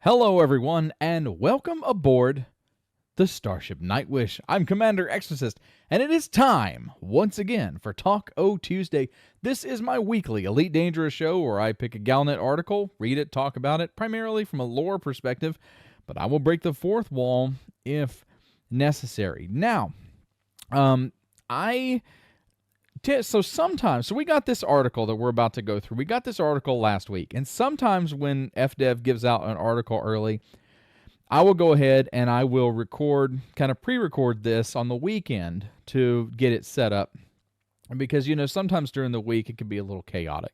Hello, everyone, and welcome aboard the Starship Nightwish. I'm Commander Exorcist, and it is time, once again, for Talk O Tuesday. This is my weekly Elite Dangerous show where I pick a Galnet article, read it, talk about it, primarily from a lore perspective, but I will break the fourth wall if necessary. Now, so we got this article that we're about to go through. We got this article last week, and sometimes when FDev gives out an article early, I will go ahead and I will kind of pre-record this on the weekend to get it set up, because sometimes during the week it can be a little chaotic.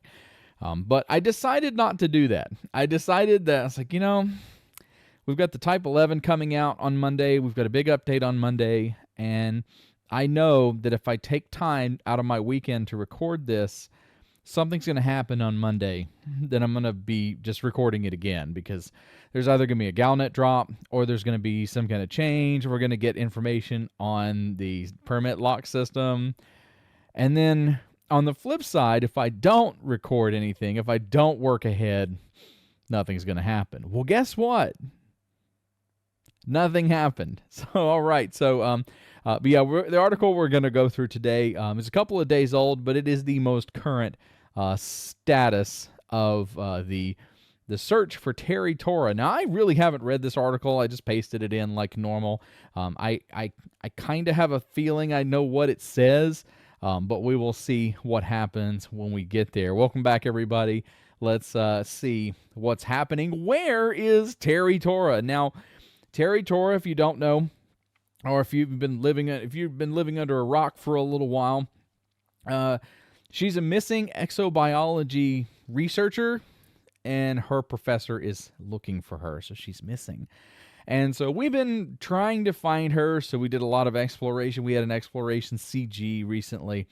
But I decided not to do that. I decided that I was like, we've got the Type 11 coming out on Monday. We've got a big update on Monday, and I know that if I take time out of my weekend to record this, something's going to happen on Monday. Then I'm going to be just recording it again, because there's either going to be a Galnet drop or there's going to be some kind of change. We're going to get information on the permit lock system. And then on the flip side, if I don't record anything, if I don't work ahead, nothing's going to happen. Well, guess what? Nothing happened. So, all right. So, but yeah, the article we're going to go through today is a couple of days old, but it is the most current status of the search for Terry Tora. Now, I really haven't read this article. I just pasted it in like normal. I kind of have a feeling I know what it says, but we will see what happens when we get there. Welcome back, everybody. Let's see what's happening. Where is Terry Tora? Now, Terry Tora, if you don't know, or if you've been living under a rock for a little while, she's a missing exobiology researcher, and her professor is looking for her, so she's missing. And so we've been trying to find her, so we did a lot of exploration. We had an exploration CG recently,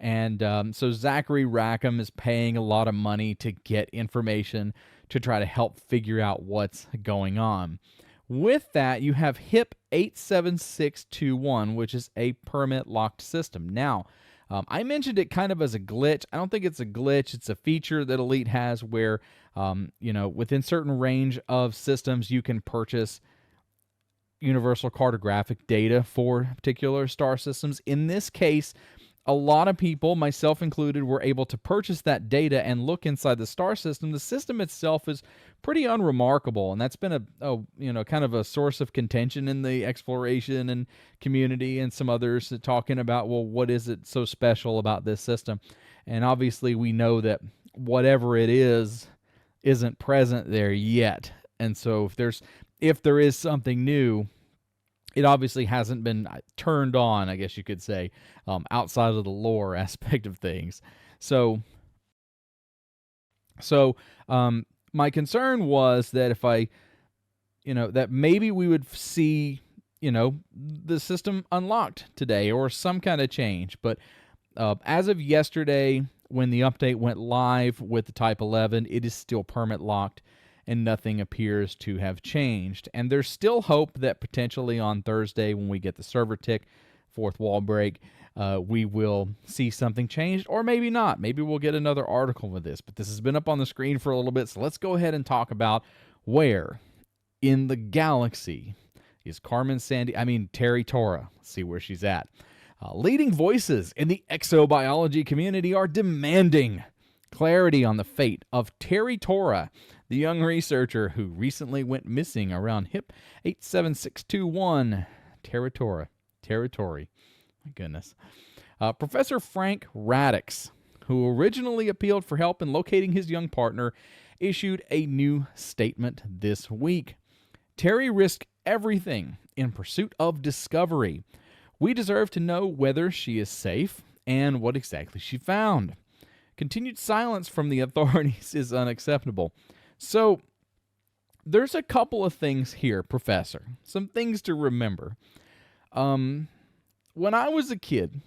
and so Zachary Rackham is paying a lot of money to get information to try to help figure out what's going on. With that, you have HIP 87621, which is a permit-locked system. Now, I mentioned it kind of as a glitch. I don't think it's a glitch. It's a feature that Elite has where, within certain range of systems, you can purchase universal cartographic data for particular star systems. In this case, a lot of people, myself included, were able to purchase that data and look inside the star system. The system itself is pretty unremarkable, and that's been a kind of a source of contention in the exploration and community, and some others talking about, well, what is it so special about this system? And obviously we know that whatever it is isn't present there yet. And so if there is something new, it obviously hasn't been turned on, I guess you could say, outside of the lore aspect of things. So my concern was that if that maybe we would see, the system unlocked today or some kind of change. But as of yesterday, when the update went live with the Type 11, it is still permit locked, and nothing appears to have changed. And there's still hope that potentially on Thursday, when we get the server tick, fourth wall break, we will see something changed, or maybe not. Maybe we'll get another article with this. But this has been up on the screen for a little bit, so let's go ahead and talk about where in the galaxy is Terry Tora. Let's see where she's at. Leading voices in the exobiology community are demanding clarity on the fate of Terry Tora, the young researcher who recently went missing around HIP 87621. Terry Tora. My goodness. Professor Frank Radix, who originally appealed for help in locating his young partner, issued a new statement this week. Terry risked everything in pursuit of discovery. We deserve to know whether she is safe and what exactly she found. Continued silence from the authorities is unacceptable. So, there's a couple of things here, Professor. Some things to remember. When I was a kid,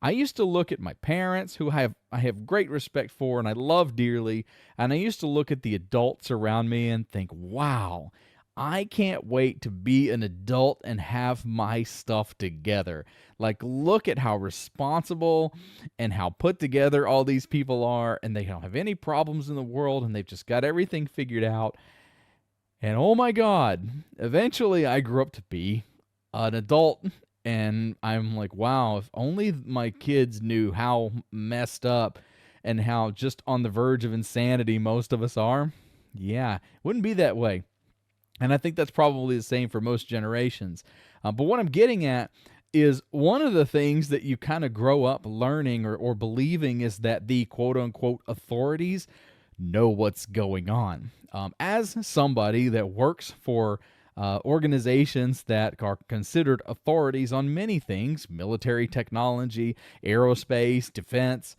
I used to look at my parents, who I have great respect for and I love dearly, and I used to look at the adults around me and think, wow, I can't wait to be an adult and have my stuff together. Like, look at how responsible and how put together all these people are, and they don't have any problems in the world, and they've just got everything figured out. And oh my God, eventually I grew up to be an adult. And I'm like, wow, if only my kids knew how messed up and how just on the verge of insanity most of us are. Yeah, it wouldn't be that way. And I think that's probably the same for most generations. But what I'm getting at is one of the things that you kind of grow up learning or believing is that the quote unquote authorities know what's going on. As somebody that works for organizations that are considered authorities on many things, military technology, aerospace, defense,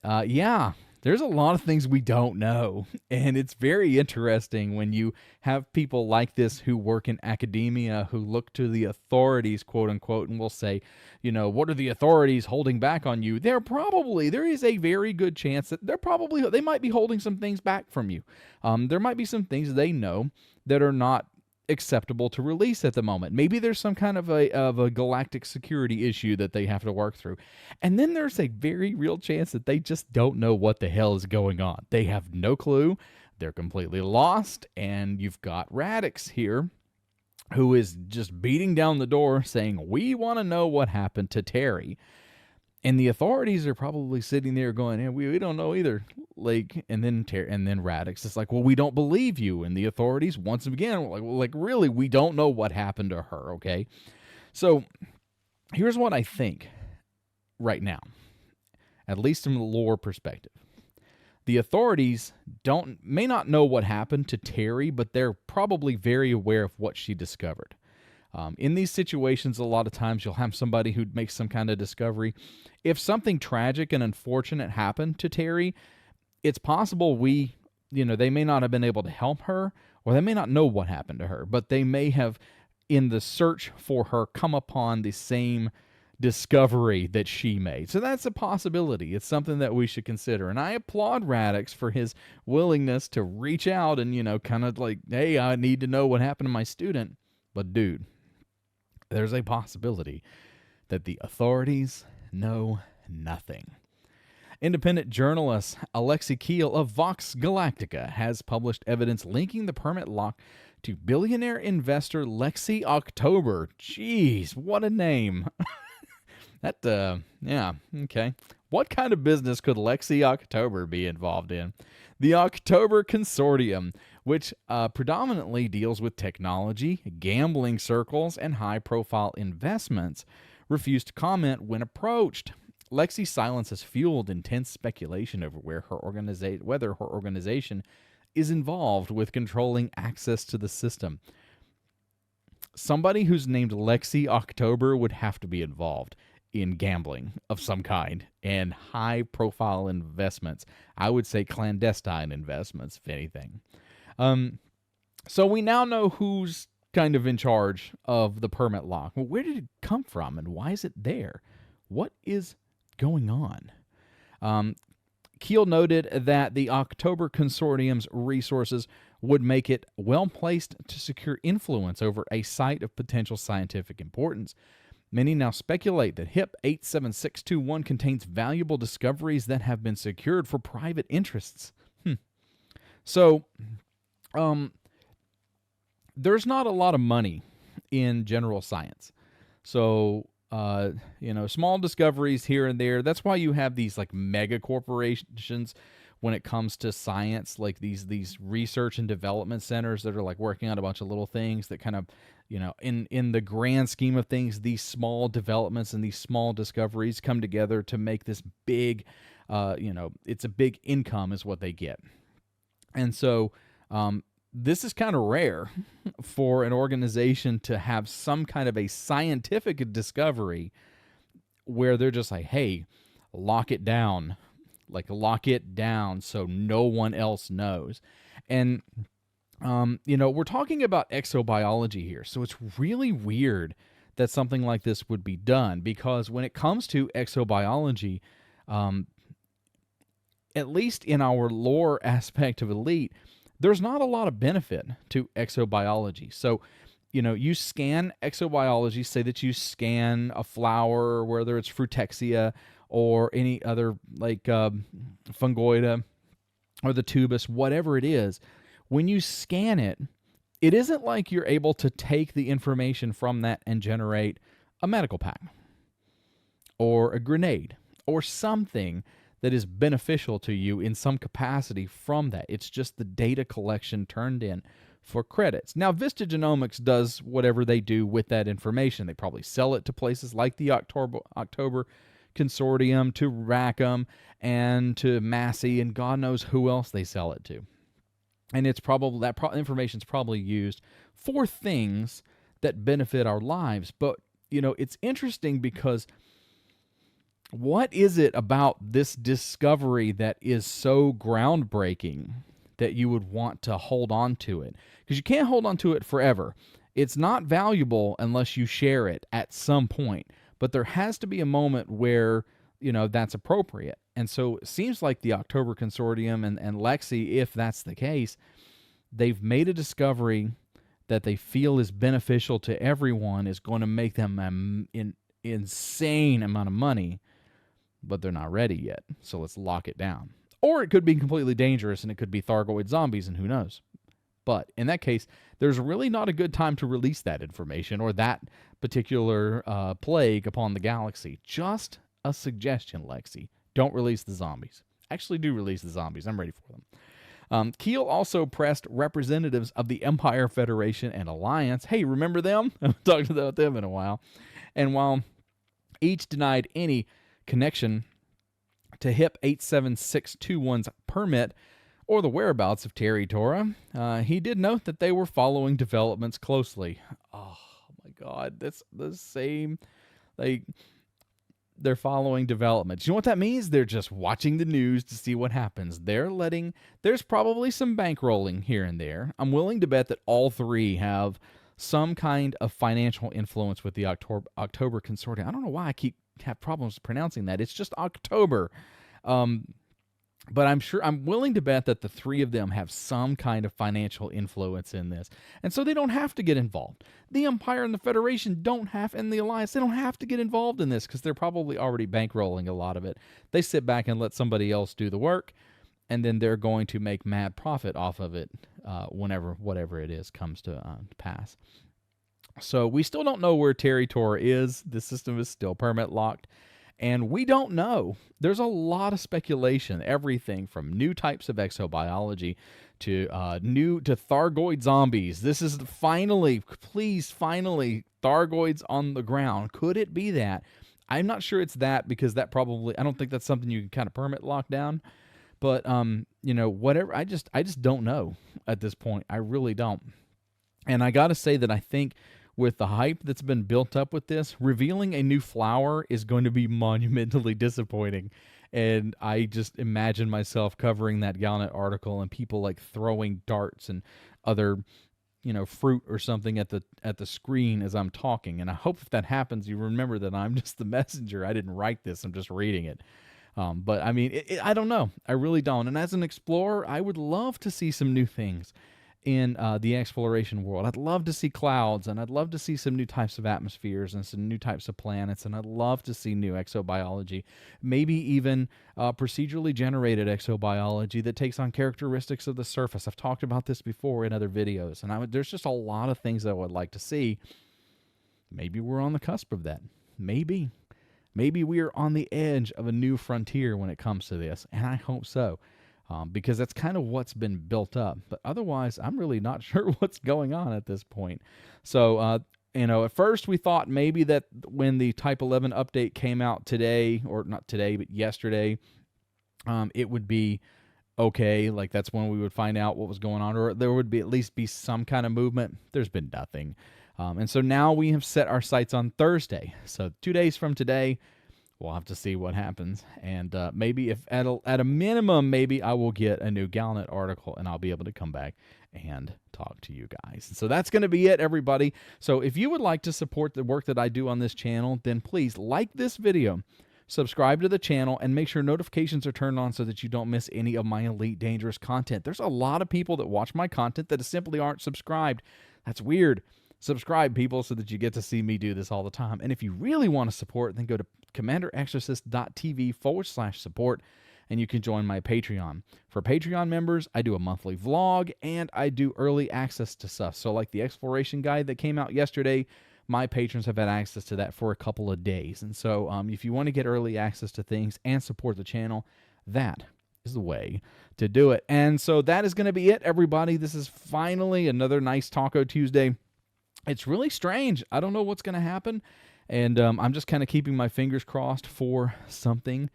yeah, there's a lot of things we don't know. And it's very interesting when you have people like this who work in academia who look to the authorities, quote unquote, and will say, what are the authorities holding back on you? There is a very good chance that they might be holding some things back from you. There might be some things they know that are not acceptable to release at the moment. Maybe there's some kind of a galactic security issue that they have to work through. And then there's a very real chance that they just don't know what the hell is going on. They have no clue. They're completely lost. And you've got Radix here who is just beating down the door saying, we want to know what happened to Terry. And the authorities are probably sitting there going, hey, we don't know either. And then Radix is like, well, we don't believe you. And the authorities, once again, really, we don't know what happened to her, okay? So here's what I think right now, at least from the lore perspective. The authorities may not know what happened to Terry, but they're probably very aware of what she discovered. In these situations, a lot of times you'll have somebody who makes some kind of discovery. If something tragic and unfortunate happened to Terry, it's possible they may not have been able to help her, or they may not know what happened to her, but they may have, in the search for her, come upon the same discovery that she made. So that's a possibility. It's something that we should consider. And I applaud Radix for his willingness to reach out and, kind of like, hey, I need to know what happened to my student. But dude, there's a possibility that the authorities know nothing. Independent journalist Alexei Keel of Vox Galactica has published evidence linking the permit lock to billionaire investor Lexi October. Jeez, what a name. Yeah, okay. What kind of business could Lexi October be involved in? The October Consortium, which predominantly deals with technology, gambling circles, and high-profile investments, refused to comment when approached. Lexi's silence has fueled intense speculation over whether her organization is involved with controlling access to the system. Somebody who's named Lexi October would have to be involved in gambling of some kind and high-profile investments. I would say clandestine investments, if anything. So we now know who's kind of in charge of the permit lock. Well, where did it come from, and why is it there? What is going on? Keel noted that the October Consortium's resources would make it well-placed to secure influence over a site of potential scientific importance. Many now speculate that HIP 87621 contains valuable discoveries that have been secured for private interests. So, there's not a lot of money in general science. So, small discoveries here and there. That's why you have these like mega corporations when it comes to science, like these research and development centers that are like working on a bunch of little things that kind of, in the grand scheme of things, these small developments and these small discoveries come together to make this big, it's a big income is what they get. And so, this is kind of rare for an organization to have some kind of a scientific discovery where they're just like, hey, lock it down so no one else knows. And, we're talking about exobiology here. So it's really weird that something like this would be done, because when it comes to exobiology, at least in our lore aspect of Elite, there's not a lot of benefit to exobiology. So, you scan exobiology, say that you scan a flower, whether it's Fruitexia or any other like Fungoida or the Tubus, whatever it is. When you scan it, it isn't like you're able to take the information from that and generate a medical pack or a grenade or something that is beneficial to you in some capacity from that. It's just the data collection turned in for credits. Now, Vista Genomics does whatever they do with that information. They probably sell it to places like the October Consortium, to Rackham, and to Massey, and God knows who else they sell it to. And it's probably that information is probably used for things that benefit our lives. But, it's interesting because what is it about this discovery that is so groundbreaking that you would want to hold on to it? Because you can't hold on to it forever. It's not valuable unless you share it at some point. But there has to be a moment where, that's appropriate. And so it seems like the October Consortium and Lexi, if that's the case, they've made a discovery that they feel is beneficial to everyone, is going to make them an insane amount of money, but they're not ready yet. So let's lock it down. Or it could be completely dangerous, and it could be Thargoid zombies, and who knows. But in that case, there's really not a good time to release that information or that particular plague upon the galaxy. Just a suggestion, Lexi. Don't release the zombies. Actually, do release the zombies. I'm ready for them. Keel also pressed representatives of the Empire Federation and Alliance. Hey, remember them? I haven't talked about them in a while. And while each denied any connection to HIP 87621's permit or the whereabouts of Terry Tora, he did note that they were following developments closely. Oh my God, that's the same. They're following developments. You know what that means? They're just watching the news to see what happens. There's probably some bankrolling here and there. I'm willing to bet that all three have some kind of financial influence with the October Consortium. I don't know why I have problems pronouncing that. It's just October. But I'm willing to bet that the three of them have some kind of financial influence in this. And so they don't have to get involved. The Empire and the Federation and the Alliance, they don't have to get involved in this because they're probably already bankrolling a lot of it. They sit back and let somebody else do the work, and then they're going to make mad profit off of it whatever it is comes to pass. So we still don't know where Terry Tora is. The system is still permit locked. And we don't know. There's a lot of speculation, everything from new types of exobiology to Thargoid zombies. This is finally Thargoids on the ground. Could it be that? I'm not sure it's that because I don't think that's something you can kind of permit lock down. But whatever. I just don't know at this point. I really don't. And I got to say that I think with the hype that's been built up with this, revealing a new flower is going to be monumentally disappointing. And I just imagine myself covering that Galnet article and people like throwing darts and other, fruit or something at the screen as I'm talking. And I hope if that happens, you remember that I'm just the messenger. I didn't write this. I'm just reading it. But I mean, I don't know. I really don't. And as an explorer, I would love to see some new things in the exploration world. I'd love to see clouds, and I'd love to see some new types of atmospheres and some new types of planets, and I'd love to see new exobiology, maybe even procedurally generated exobiology that takes on characteristics of the surface. I've talked about this before in other videos, and there's just a lot of things that I would like to see. Maybe we're on the cusp of that. Maybe we are on the edge of a new frontier when it comes to this, and I hope so. Because that's kind of what's been built up. But otherwise, I'm really not sure what's going on at this point. So, at first we thought maybe that when the Type 11 update came out today, or not today, but yesterday, it would be okay. Like that's when we would find out what was going on, or there would at least be some kind of movement. There's been nothing. And so now we have set our sights on Thursday. So 2 days from today, we'll have to see what happens, and maybe if at a minimum, maybe I will get a new Galnet article, and I'll be able to come back and talk to you guys. So that's going to be it, everybody. So if you would like to support the work that I do on this channel, then please like this video, subscribe to the channel, and make sure notifications are turned on so that you don't miss any of my Elite Dangerous content. There's a lot of people that watch my content that simply aren't subscribed. That's weird. Subscribe, people, so that you get to see me do this all the time. And if you really want to support, then go to commanderexorcist.tv/support and you can join my Patreon. For Patreon members, I do a monthly vlog, and I do early access to stuff. So like the exploration guide that came out yesterday, my patrons have had access to that for a couple of days. And so if you want to get early access to things and support the channel, that is the way to do it. And so that is going to be it, everybody. This is finally another nice Taco Tuesday. It's really strange. I don't know what's going to happen, and I'm just kind of keeping my fingers crossed for something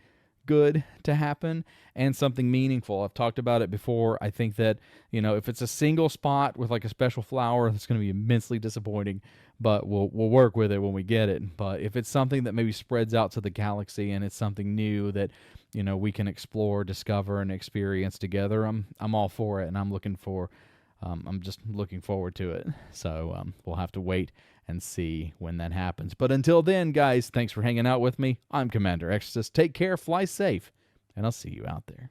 good to happen and something meaningful. I've talked about it before. I think that, if it's a single spot with like a special flower, that's going to be immensely disappointing, but we'll work with it when we get it. But if it's something that maybe spreads out to the galaxy and it's something new that, we can explore, discover, and experience together, I'm all for it, and I'm just looking forward to it. So we'll have to wait and see when that happens. But until then, guys, thanks for hanging out with me. I'm Commander Exorcist. Take care, fly safe, and I'll see you out there.